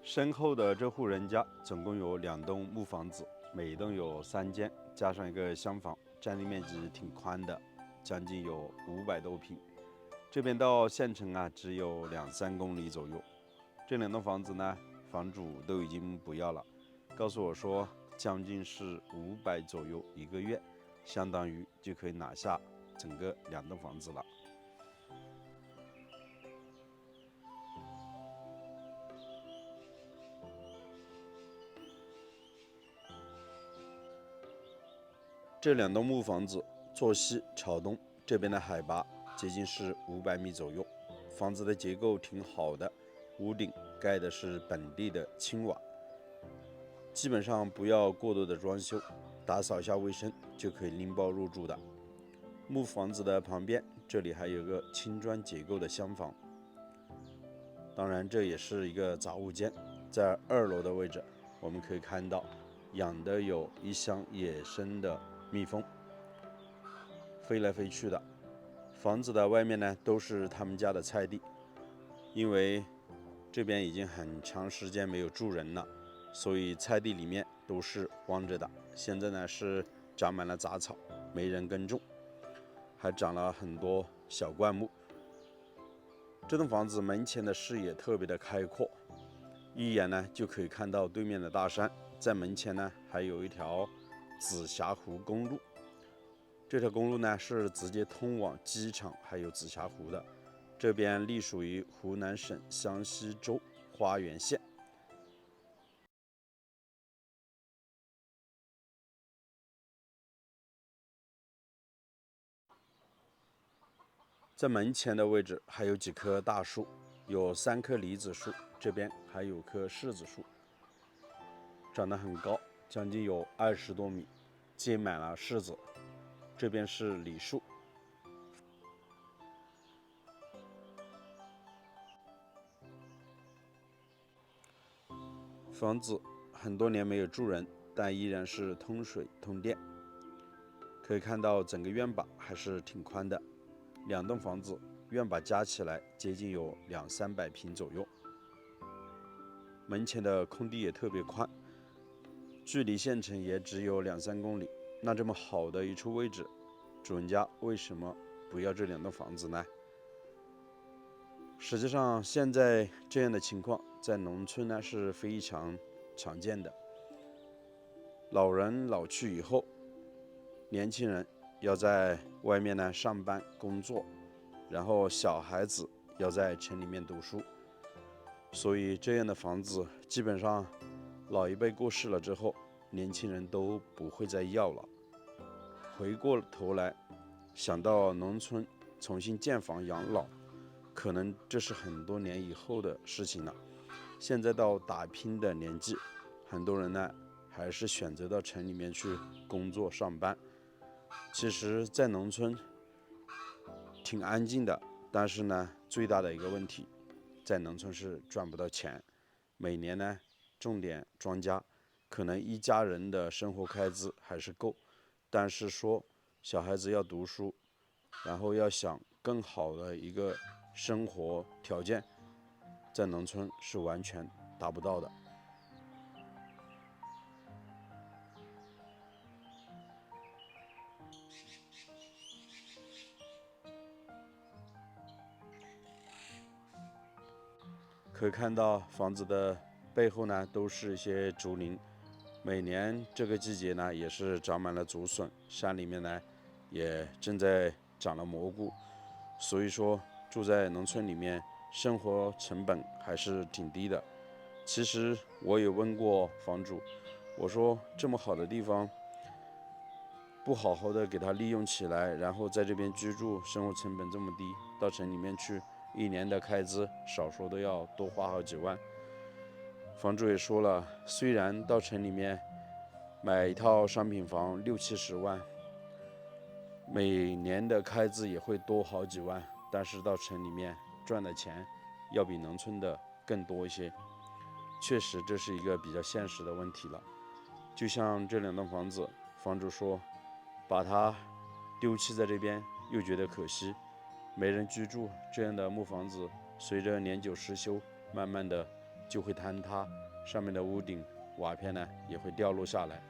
身后的这户人家总共有2栋木房子，每栋有3间，加上一个厢房，占地面积挺宽的，将近有500多平。这边到县城只有2-3公里左右。这2栋房子呢，房主都已经不要了，告诉我说将近是500左右一个月，相当于就可以拿下整个2栋房子了。这2栋木房子坐西朝东，这边的海拔接近是500米左右。房子的结构挺好的，屋顶盖的是本地的青瓦，基本上不要过多的装修，打扫一下卫生就可以拎包入住的。木房子的旁边，这里还有个青砖结构的厢房，当然这也是一个杂物间。在2楼的位置，我们可以看到养的有一箱野生的蜜蜂，飞来飞去的。房子的外面呢，都是他们家的菜地，因为这边已经很长时间没有住人了，所以菜地里面都是荒着的。现在呢是长满了杂草，没人耕种，还长了很多小灌木。这栋房子门前的视野特别的开阔，一眼呢就可以看到对面的大山。在门前呢还有一条紫霞湖公路，这条公路呢是直接通往机场还有紫霞湖的。这边隶属于湖南省湘西州花垣县。在门前的位置还有几棵大树，有3棵梨子树，这边还有棵柿子树，长得很高，将近有20多米，结满了柿子。这边是梨树。房子很多年没有住人，但依然是通水通电。可以看到整个院坝还是挺宽的，2栋房子院坝加起来接近有200-300平左右。门前的空地也特别宽，距离县城也只有2-3公里。那这么好的一处位置，主人家为什么不要这2栋房子呢？实际上现在这样的情况在农村呢是非常常见的。老人老去以后，年轻人要在外面呢上班工作，然后小孩子要在城里面读书，所以这样的房子基本上老一辈过世了之后，年轻人都不会再要了。回过头来想到农村重新建房养老，可能这是很多年以后的事情了。现在到打拼的年纪，很多人呢还是选择到城里面去工作上班。其实在农村挺安静的，但是呢最大的一个问题，在农村是赚不到钱。每年呢种点庄稼，可能一家人的生活开支还是够，但是说小孩子要读书，然后要想更好的一个生活条件，在农村是完全达不到的。可以看到房子的背后呢都是一些竹林，每年这个季节呢也是长满了竹笋，山里面呢也正在长了蘑菇。所以说住在农村里面，生活成本还是挺低的。其实我也问过房主，我说这么好的地方不好好的给它利用起来，然后在这边居住，生活成本这么低，到城里面去一年的开支少说都要多花好几万。房主也说了，虽然到城里面买一套商品房60-70万，每年的开支也会多好几万，但是到城里面赚的钱要比农村的更多一些。确实这是一个比较现实的问题了。就像这2栋房子，房主说把它丢弃在这边又觉得可惜，没人居住，这样的木房子随着年久失修，慢慢的就会坍塌，上面的屋顶瓦片呢也会掉落下来。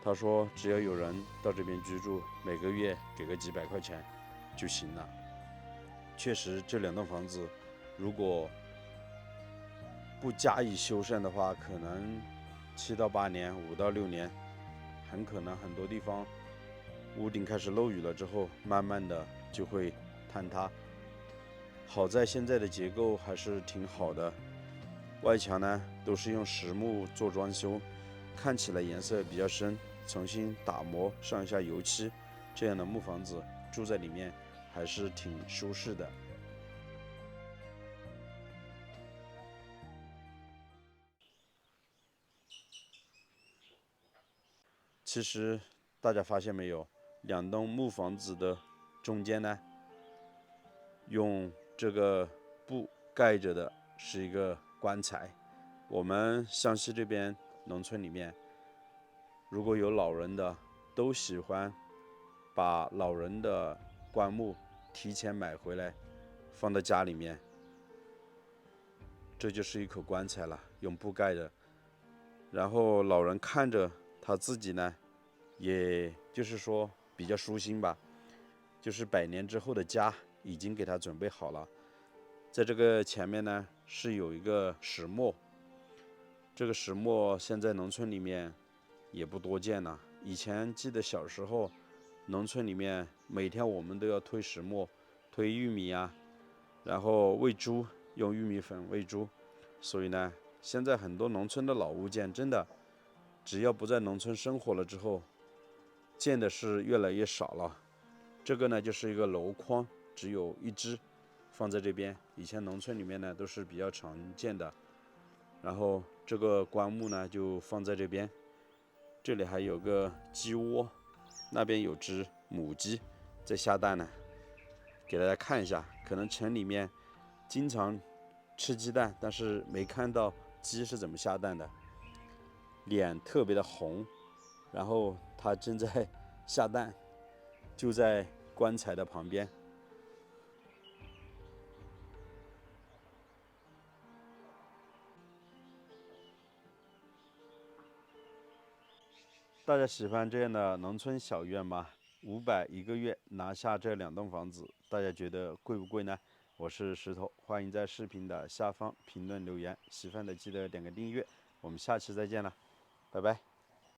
他说只要有人到这边居住，每个月给个几百块钱就行了。确实这2栋房子如果不加以修缮的话，可能7到8年、5到6年，很可能很多地方屋顶开始漏雨了之后，慢慢的就会坍塌。好在现在的结构还是挺好的，外墙呢都是用实木做装修，看起来颜色比较深，重新打磨上一下油漆，这样的木房子住在里面还是挺舒适的。其实大家发现没有，2栋木房子的中间呢，用这个布盖着的是一个棺材。我们湘西这边农村里面，如果有老人的，都喜欢把老人的棺木提前买回来，放到家里面，这就是一口棺材了，用布盖的。然后老人看着他自己呢，也就是说比较舒心吧，就是100年之后的家已经给他准备好了。在这个前面呢是有一个石磨，这个石磨现在农村里面也不多见了。以前记得小时候，农村里面每天我们都要推石磨，推玉米啊，然后喂猪，用玉米粉喂猪。所以呢，现在很多农村的老物件，真的只要不在农村生活了之后，见的是越来越少了。这个呢就是一个箩筐，只有1只，放在这边。以前农村里面呢都是比较常见的。然后这个棺木呢就放在这边，这里还有个鸡窝，那边有只母鸡在下蛋呢，给大家看一下。可能城里面经常吃鸡蛋，但是没看到鸡是怎么下蛋的。脸特别的红，然后它正在下蛋，就在棺材的旁边。大家喜欢这样的农村小院吗？500一个月拿下这2栋房子，大家觉得贵不贵呢？我是石头，欢迎在视频的下方评论留言，喜欢的记得点个订阅，我们下期再见了，拜拜。